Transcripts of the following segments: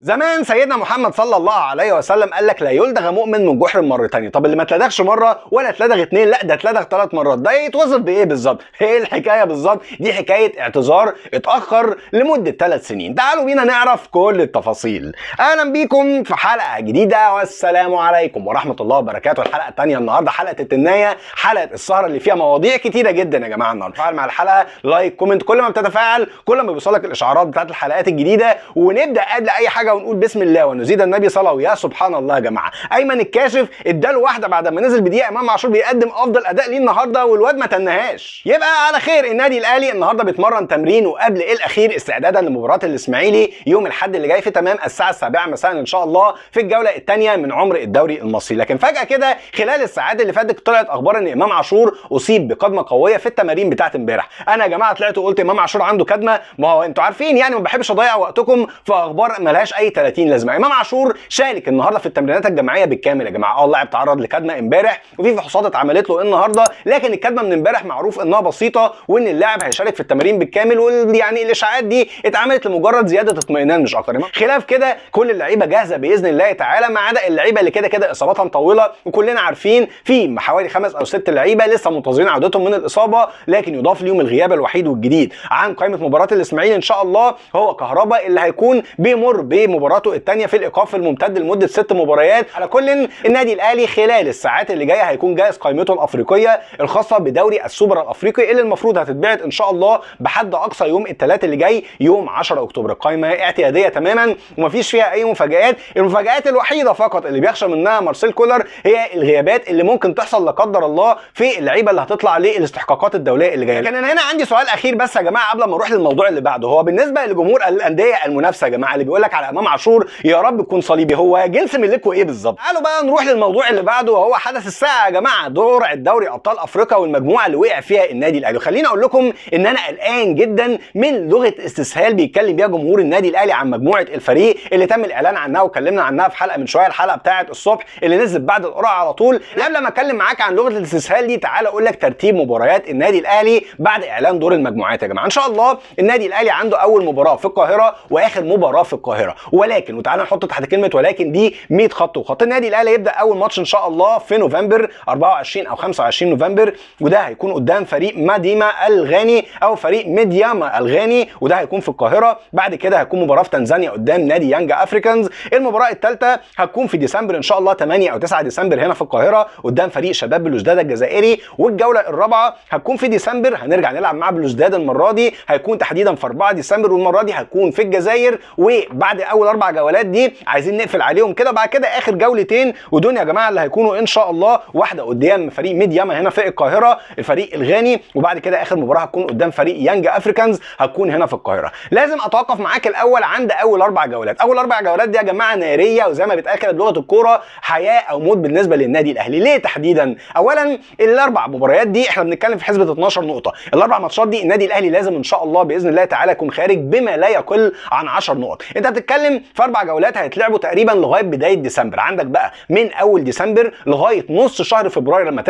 زمان سيدنا محمد صلى الله عليه وسلم قال لك لا يلدغ مؤمن من جحر مرتين. طب اللي ما اتلدغش مره ولا اتلدغ اتنين، لا ده اتلدغ 3 مرات، ده يتوصف بايه بالظبط؟ ايه الحكايه بالظبط؟ دي حكايه اعتذار اتاخر لمده 3 سنين. تعالوا بينا نعرف كل التفاصيل. اهلا بيكم في حلقه جديده، والسلام عليكم ورحمه الله وبركاته. الحلقه الثانيه النهارده، حلقه التنايه، حلقه السهره اللي فيها مواضيع كتيره جدا يا جماعه. النهارده تفاعل مع الحلقه، لايك، كومنت، كل ما بتتفاعل كل ما بيوصلك الاشعارات بتاعت الحلقات الجديده. ونبدا قبل اي حاجه ونقول بسم الله ونزيد النبي صلاه. ويا سبحان الله يا جماعه، ايمن الكاشف اداله واحده بعد ما نزل بدقيقه. امام عاشور بيقدم افضل اداء ليه النهارده والواد ما تنهاش. يبقى على خير. النادي الاهلي النهارده بيتمرن تمرين وقبل الاخير استعدادا لمباراه الاسماعيلي يوم الاحد اللي جاي في تمام الساعه 7 مساء ان شاء الله في الجوله الثانيه من عمر الدوري المصري. لكن فجاه كده خلال الساعات اللي فاتت طلعت اخبار ان امام عاشور اصيب بكدمه قويه في التمارين بتاعت امبارح. انا يا جماعه طلعت وقلت امام عاشور عنده كدمه، ما هو انتوا عارفين يعني ما بحبش اضيع وقتكم في اخبار ملهاش اي 30 لازمه. امام عاشور شارك النهارده في التمرينات الجماعيه بالكامل يا جماعه. اللاعب تعرض لكدمه امبارح وفي فحوصات اتعملت له النهارده، لكن الكدمه من امبارح معروف انها بسيطه وان اللاعب هيشارك في التمرين بالكامل. يعني الاشاعات دي اتعملت لمجرد زياده اطمئنان مش اكتر. خلاف كده كل اللعيبه جاهزه باذن الله تعالى، ما عدا اللعيبه اللي كده كده اصاباتها مطوله، وكلنا عارفين في حوالي 5 أو 6 لعيبه لسه منتظرين عودتهم من الاصابه، لكن يضاف ليهم الغياب الوحيد والجديد عن قائمه مباراه الاسماعيلي ان شاء الله هو كهربا، اللي هيكون بيمر بمباراته الثانيه في الايقاف الممتد لمده 6 مباريات. على كل النادي الاهلي خلال الساعات اللي جايه هيكون جاهز قائمته الافريقيه الخاصه بدوري السوبر الافريقي اللي المفروض هتتبعت ان شاء الله بحد اقصى يوم الثلاث اللي جاي يوم 10 اكتوبر. القائمه اعتياديه تماما ومفيش فيها اي مفاجآت. المفاجآت الوحيده فقط اللي بيخشى منها مارسيل كولر هي الغيابات اللي ممكن تحصل لا قدر الله في اللعيبه اللي هتطلع للاستحقاقات الدوليه اللي جايه. لكن انا هنا عندي سؤال اخير بس يا جماعه قبل ما نروح للموضوع اللي بعده. هو بالنسبه لجمهور الانديه المنافسه يا جماعه اللي بيقول لك على امام عاشور يا رب يكون صليبي، هو جنس ملكه ايه بالظبط؟ تعالوا بقى نروح للموضوع اللي بعده وهو حدث الساعه يا جماعه، دور الدوري ابطال افريقيا والمجموعه اللي وقع فيها النادي الاهلي. خليني اقول لكم ان انا قلقان جدا من لغه استسهال بيتكلم بيها جمهور النادي الاهلي عن مجموعه الفريق اللي تم الاعلان عنها وكلمنا عنها في حلقه من شويه، الحلقه بتاعه الصبح اللي نزلت بعد القرعه على طول. قبل ما اتكلم معاك عن لغه الاستسهال دي تعال اقول لك ترتيب مباريات النادي الاهلي بعد اعلان دور المجموعات يا جماعه. ان شاء الله النادي الاهلي عنده اول مباراه في القاهره واخر مباراه في القاهره، ولكن وتعالى نحط تحت كلمه ولكن دي 100 خط وخط. النادي الاهلي يبدا اول ماتش ان شاء الله في نوفمبر 24 او 25 نوفمبر، وده هيكون قدام فريق ماديما الغاني او فريق ميدياما الغاني، وده هيكون في القاهره. بعد كده هيكون مباراه في تنزانيا قدام نادي يانج افريكانز. المباراه الثالثه هتكون في ديسمبر ان شاء الله 8 او 9 ديسمبر هنا في القاهره قدام فريق شباب بلوزداد الجزائري. والجوله الرابعه هتكون في ديسمبر، هنرجع نلعب مع بلوزداد المره دي، هيكون تحديدا في 4 ديسمبر، والمره دي هتكون في الجزائر. وبعد اول 4 جولات دي عايزين نقفل عليهم كده. بعد كده اخر جولتين ودول يا جماعه اللي هيكونوا ان شاء الله واحده قدام فريق ميدياما هنا في القاهره الفريق الغاني، وبعد كده اخر مباراه هتكون قدام فريق يانج افريكانز هتكون هنا في القاهره. لازم اتوقف معاك الاول عند اول 4 جولات. اول 4 جولات دي يا جماعه ناريه، وزي ما بيتقال كده بلغه الكوره حياه او موت بالنسبه للنادي الاهلي. ليه تحديدا؟ اولا الاربع مباريات دي احنا بنتكلم في حسبه 12 نقطه. الاربع ماتشات دي النادي الاهلي لازم ان شاء الله باذن الله تعالى يكون خارج بما لا يقل عن 10 نقط. انت بتتكلم في 4 جولات هيتلعبوا تقريبا لغايه بدايه ديسمبر. عندك بقى من اول ديسمبر لغايه نص شهر فبراير لما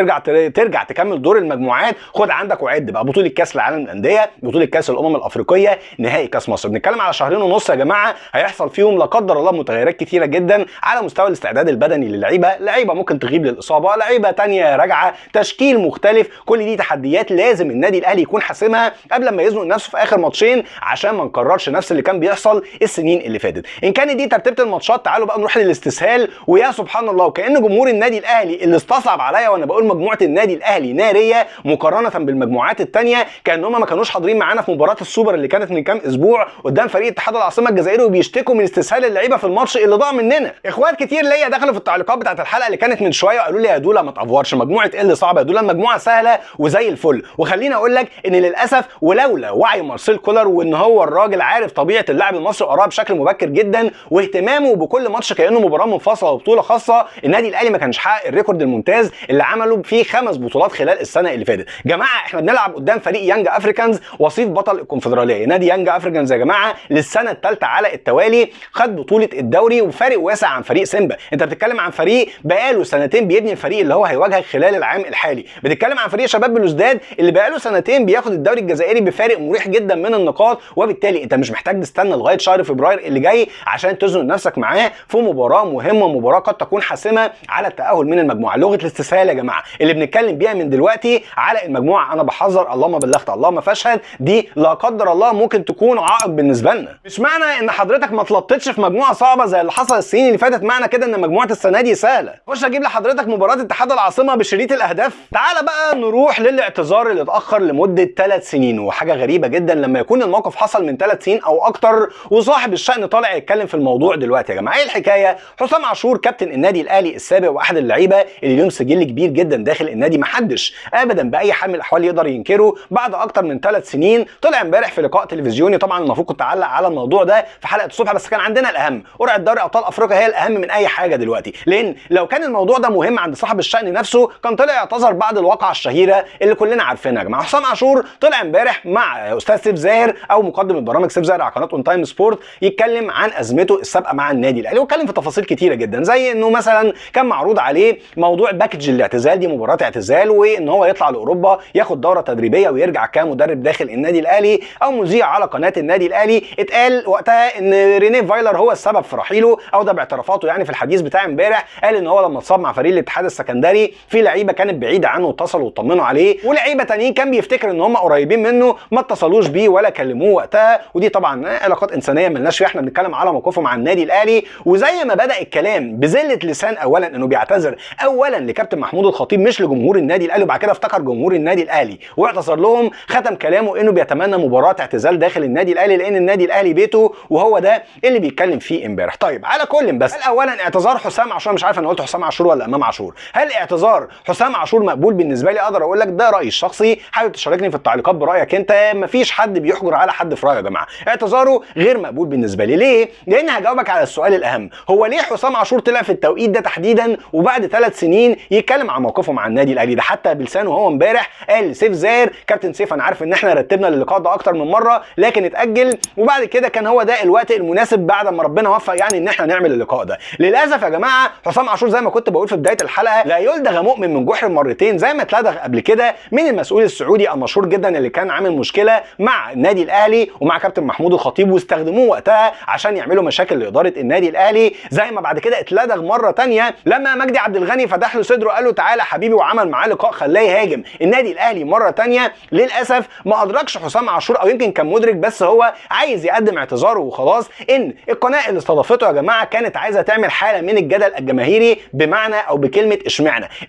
ترجع تكمل دور المجموعات. خد عندك وعد بقى بطوله كاس العالم للانديه، بطوله كاس الامم الافريقيه، نهائي كاس مصر. بنتكلم على 2.5 شهر يا جماعه هيحصل فيهم لا قدر الله متغيرات كتيره جدا على مستوى الاستعداد البدني للعيبه. لعيبه ممكن تغيب للاصابه، لعيبه ثانيه راجعه، تشكيل مختلف. كل دي تحديات لازم النادي الاهلي يكون حاسمها قبل ما يزنق نفسه في اخر ماتشين عشان ما نكررش نفس اللي كان بيحصل السنين اللي فاتت. ان كانت دي ترتيبه الماتشات تعالوا بقى نروح للاستسهال. ويا سبحان الله، وكأن جمهور النادي الاهلي اللي استصعب عليا وانا بقول مجموعه النادي الاهلي ناريه مقارنه بالمجموعات الثانيه، كان هم ما كانوش حاضرين معانا في مباراه السوبر اللي كانت من كام اسبوع قدام فريق اتحاد العاصمه الجزائري وبيشتكوا من استسهال اللعيبه في الماتش اللي ضاع مننا. اخوات كتير ليا دخلوا في التعليقات بتاعت الحلقه اللي كانت من شويه وقالوا لي يا دولا ما تافورش، مجموعه اللي صعبه يا دولا، المجموعه سهله وزي الفل. وخليني اقول لك ان للاسف ولولا وعي مارسيل كولر وان هو الراجل عارف طبيعه اللاعب المصري وقراها بشكل مبكر جدا واهتمامه بكل ماتش كانه مباراه منفصله وبطوله خاصه، النادي الاهلي ما كانش حقق الريكورد الممتاز اللي عمله فيه 5 بطولات خلال السنه اللي فاتت. جماعه احنا بنلعب قدام فريق يانج افريكانز وصيف بطل الكونفدراليه. نادي يانج افريكانز يا جماعه للسنه الثالثه على التوالي خد بطوله الدوري وفارق واسع عن فريق سيمبا. انت بتتكلم عن فريق بقاله سنتين بيبني الفريق اللي هو هيواجهك خلال العام الحالي. بتتكلم عن فريق شباب بلوزداد اللي بقاله سنتين بياخد الدوري الجزائري بفارق مريح جدا من النقاط، وبالتالي انت مش محتاج تستنى لغايه شهر فبراير اللي جاي السكندري عشان تزنق نفسك معاه في مباراه مهمه، مباراه قد تكون حاسمه على التاهل من المجموعه. لغه الاستسهال يا جماعه اللي بنتكلم بيها من دلوقتي على المجموعه، انا بحذر اللهم بلغت اللهم فاشهد، دي لا قدر الله ممكن تكون عائق بالنسبه لنا. مش معنى ان حضرتك ما تلطتش في مجموعه صعبه زي اللي حصل السنين اللي فاتت معنى كده ان مجموعه السنه دي سهله. خش اجيب لحضرتك مباراه اتحاد العاصمه بشريط الاهداف. تعال بقى نروح للاعتذار اللي اتاخر لمده 3 سنين، وحاجه غريبه جدا لما يكون الموقف حصل من 3 سنين او اكتر وصاحب الشأن طالع يتكلم في الموضوع دلوقتي. يا جماعه ايه الحكايه؟ حسام عاشور كابتن النادي الاهلي السابق واحد اللعيبه اللي لهم سجل كبير جدا داخل النادي، محدش ابدا باي حال من الاحوال يقدر ينكره، بعد اكتر من 3 سنين طلع امبارح في لقاء تلفزيوني. طبعا المفروض كنت اعلق على الموضوع ده في حلقه الصبح، بس كان عندنا الاهم، قرعه دوري ابطال افريقيا هي الاهم من اي حاجه دلوقتي، لان لو كان الموضوع ده مهم عند صاحب الشأن نفسه كان طلع يعتذر بعد الواقعه الشهيره اللي كلنا عارفينها. يا جماعه حسام عاشور طلع امبارح مع استاذ سيف زاهر او مقدم البرامج سيف زاهر على قناه اون تايم سبورت يتكلم عن ازمته السابقه مع النادي الاهلي، واتكلم في تفاصيل كتيره جدا، زي انه مثلا كان معروض عليه موضوع باكج الاعتزال، دي مباراه اعتزال، وان هو يطلع لاوروبا ياخد دوره تدريبيه ويرجع كمدرب داخل النادي الاهلي، او مذيع على قناه النادي الاهلي اتقال وقتها ان رينيه فايلر هو السبب في رحيله، او ده باعترافاته يعني في الحديث بتاع امبارح، قال ان هو لما اتصاب مع فريق الاتحاد السكندري في لعيبه كانت بعيده عنه واتصلوا وطمنوا عليه، ولعيبه تانيين كان بيفتكر ان هم قريبين منه ما اتصلوش بيه ولا كلموه وقتها، ودي طبعا علاقات انسانيه ملناش فيها، احنا بنتكلم على موقفه مع النادي الاهلي. وزي ما بدا الكلام بذله لسان اولا انه بيعتذر اولا لكابتن محمود الخطيب مش لجمهور النادي الاهلي، وبعد كده افتكر جمهور النادي الاهلي واعتذر لهم، ختم كلامه انه بيتمنى مباراه اعتزال داخل النادي الاهلي لان النادي الاهلي بيته، وهو ده اللي بيتكلم فيه امبارح. طيب على كل بس، هل اولا اعتذار حسام عاشور، مش عارف انا قلت حسام عاشور ولا امام عاشور، هل اعتذار حسام عاشور مقبول بالنسبه لي؟ اقدر اقول لك ده رايي الشخصي، حابب تشاركني في التعليقات برايك انت، مفيش حد بيحجر على حد في رايه يا جماعه، اعتذاره غير مقبول بالنسبه لي. ليه؟ لان هجاوبك على السؤال الاهم، هو ليه حسام عاشور طلع في التوقيت ده تحديدا وبعد 3 سنين يتكلم عن موقفه مع النادي الاهلي؟ ده حتى بلسانه هو امبارح قال لسيف زاهر، كابتن سيف انا عارف ان احنا رتبنا اللقاء ده اكتر من مره لكن اتاجل، وبعد كده كان هو ده الوقت المناسب بعد ما ربنا وفق يعني ان احنا نعمل اللقاء ده. للاسف يا جماعه حسام عاشور زي ما كنت بقول في بدايه الحلقه لا يلدغ مؤمن من جحر مرتين، زي ما اتلدغ قبل كده من المسؤول السعودي المشهور جدا اللي كان عامل مشكله مع النادي الاهلي ومع كابتن محمود الخطيب، واستخدموه وقتها عشان يعملوا مشاكل لاداره النادي الاهلي، زي ما بعد كده اتلدغ مره ثانيه لما مجدي عبد الغني فتح له صدره قال له تعالى حبيبي وعمل معاه لقاء خلاه يهاجم النادي الاهلي مره ثانيه. للاسف ما ادركش حسام عاشور، او يمكن كان مدرك بس هو عايز يقدم اعتذاره وخلاص، ان القناه اللي استضافته يا جماعه كانت عايزه تعمل حاله من الجدل الجماهيري، بمعنى او بكلمه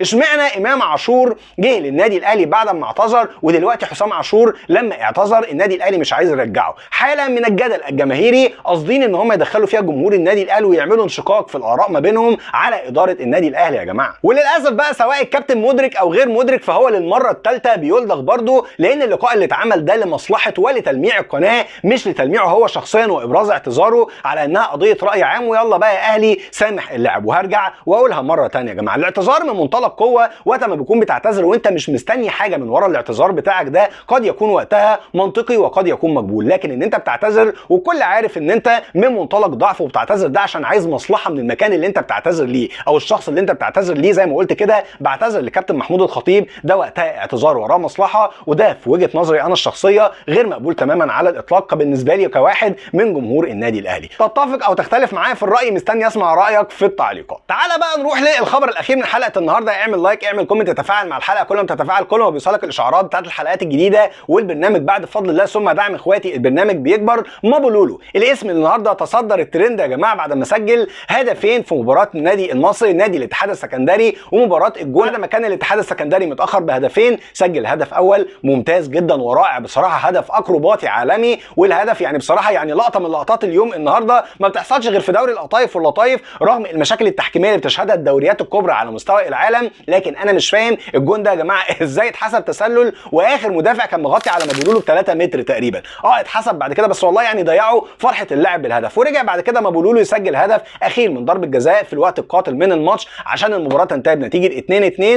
اشمعنى امام عاشور جه للنادي الاهلي بعد ما اعتذر، ودلوقتي حسام عاشور لما اعتذر النادي الاهلي مش عايز يرجعه. حاله من الجدل الجماهيري قاصدين ان هم يدخلوا فيها جمهور النادي الاهلي ويعملوا انشقاق في الاراء ما بينهم على اداره النادي الاهلي يا جماعه. وللاسف بقى سواء الكابتن مدرك او غير مدرك فهو للمره الثالثه بيلدغ برضه، لان اللقاء اللي اتعمل ده لمصلحه ولتلميع القناه مش لتلميعه هو شخصيا وابراز اعتذاره على انها قضيه راي عام ويلا بقى يا اهلي سامح اللاعب. وهرجع واقولها مره ثانيه يا جماعه، الاعتذار من منطلق قوه، وقت ما بيكون بتعتذر وانت مش مستني حاجه من ورا الاعتذار بتاعك ده قد يكون وقتها منطقي وقد يكون مقبول، لكن ان انت بتعتذر وكل عارف ان انت من منطلق ضعف وبتعتذر ده عشان عايز مصلحه من المكان اللي انت بتعتذر ليه او الشخص اللي انت بتعتذر ليه، زي ما قلت كده بعتذر لكابتن محمود الخطيب، ده وقتها اعتذار وراه مصلحه، وده في وجهه نظري انا الشخصيه غير مقبول تماما على الاطلاق بالنسبه لي كواحد من جمهور النادي الاهلي. تتفق او تختلف معايا في الراي؟ مستني اسمع رايك في التعليقات. تعالى بقى نروح للخبر الاخير من حلقه النهارده، اعمل لايك اعمل كومنت تتفاعل مع الحلقه، كل ما تتفاعل كل ما بيوصلك الاشعارات بتاعت الحلقات الجديده والبرنامج بعد بفضل الله ثم دعم اخواتي البرنامج بيكبر. مابو لولو الاسم اللي النهارده تصدر الترند يا جماعه بعد ما سجل هدفين في مباراه النادي المصري نادي الاتحاد السكندري ومباراه الجونه، لما كان الاتحاد السكندري متاخر بهدفين سجل هدف اول ممتاز جدا ورائع بصراحه، هدف اكروباتي عالمي، والهدف يعني بصراحه يعني لقطه من لقطات اليوم النهارده ما بتحصلش غير في دوري القطايف واللطايف رغم المشاكل التحكيميه اللي بتشهدها الدوريات الكبرى على مستوى العالم. لكن انا مش فاهم الجون ده يا جماعه ازاي اتحسب تسلل واخر مدافع كان مغطي على مابو لولو ب 3 متر تقريبا، اتحسب بعد كده بس والله يعني ضيعوا فرحه اللاعب بالهدف، ورجع بعد كده مابو لولو يسجل هدف اخير من ضربه جزاء في الوقت القاتل من الماتش عشان المباراه تنتهي بنتيجه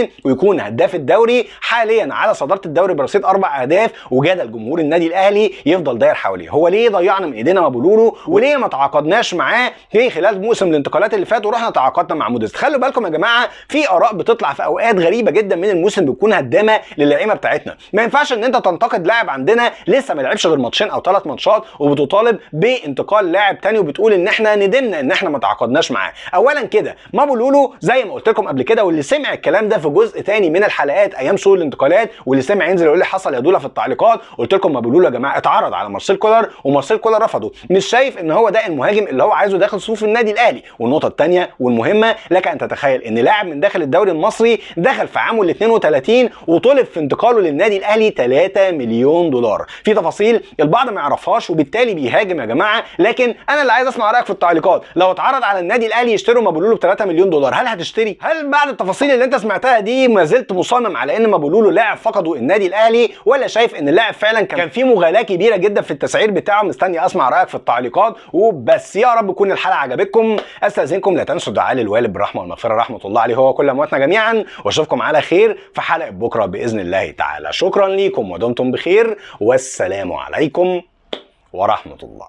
2-2 ويكون هداف الدوري حاليا على صداره الدوري برصيد 4 اهداف، وجدل جمهور النادي الاهلي يفضل داير حواليه، هو ليه ضيعنا من ايدينا مابو لولو وليه ما تعاقدناش معاه في خلال موسم الانتقالات اللي فات ورحنا تعاقدنا مع موديست؟ خلوا بالكم يا جماعه في اراء بتطلع في اوقات غريبه جدا من الموسم بتكون هدامه للعيبه بتاعتنا، ما ينفعش ان انت تنتقد لاعب عندنا لسه ما لعبش غير ماتشين او 3 ماتشات وبتطالب بانتقال لاعب لاعب تاني وبتقول ان احنا ندمنا ان احنا ما تعاقدناش معاه. اولا كده مابولولو زي ما قلت لكم قبل كده، واللي سمع الكلام ده في جزء تاني من الحلقات ايام سوق الانتقالات، واللي سمع ينزل يقول لي حصل يا دوله في التعليقات، قلت لكم مابولولو يا جماعه اتعرض على مارسيل كولر ومارسيل كولر رفضه. مش شايف ان هو ده المهاجم اللي هو عايزه داخل صفوف النادي الاهلي. والنقطه الثانيه والمهمه، لك ان تتخيل ان لاعب من داخل الدوري المصري دخل في عامه ال 32 وطلب في انتقاله للنادي الاهلي 3 مليون دولار. في تفاصيل البعض ما يعرفهاش وبالتالي بيهاجم يا جماعه، لكن انا اللي عايز اسمع رايك في التعليقات. لو اتعرض على النادي الاهلي يشتروا مابولولو ب 3 مليون دولار، هل هتشتري؟ هل بعد التفاصيل اللي انت سمعتها دي ما زلت مصمم على ان مابولولو لاعب فقده النادي الاهلي، ولا شايف ان اللاعب فعلا كان في مغالاه كبيره جدا في التسعير بتاعه؟ مستني اسمع رايك في التعليقات وبس. يا رب تكون الحلقه عجبتكم. استاذنكم لا تنسوا الدعاء للوالد بالرحمه والمغفره رحمه الله عليه هو كل امواتنا جميعا، واشوفكم على خير في حلقه بكره باذن الله تعالى. شكرا ليكم ودمتم بخير، والسلام عليكم ورحمه الله.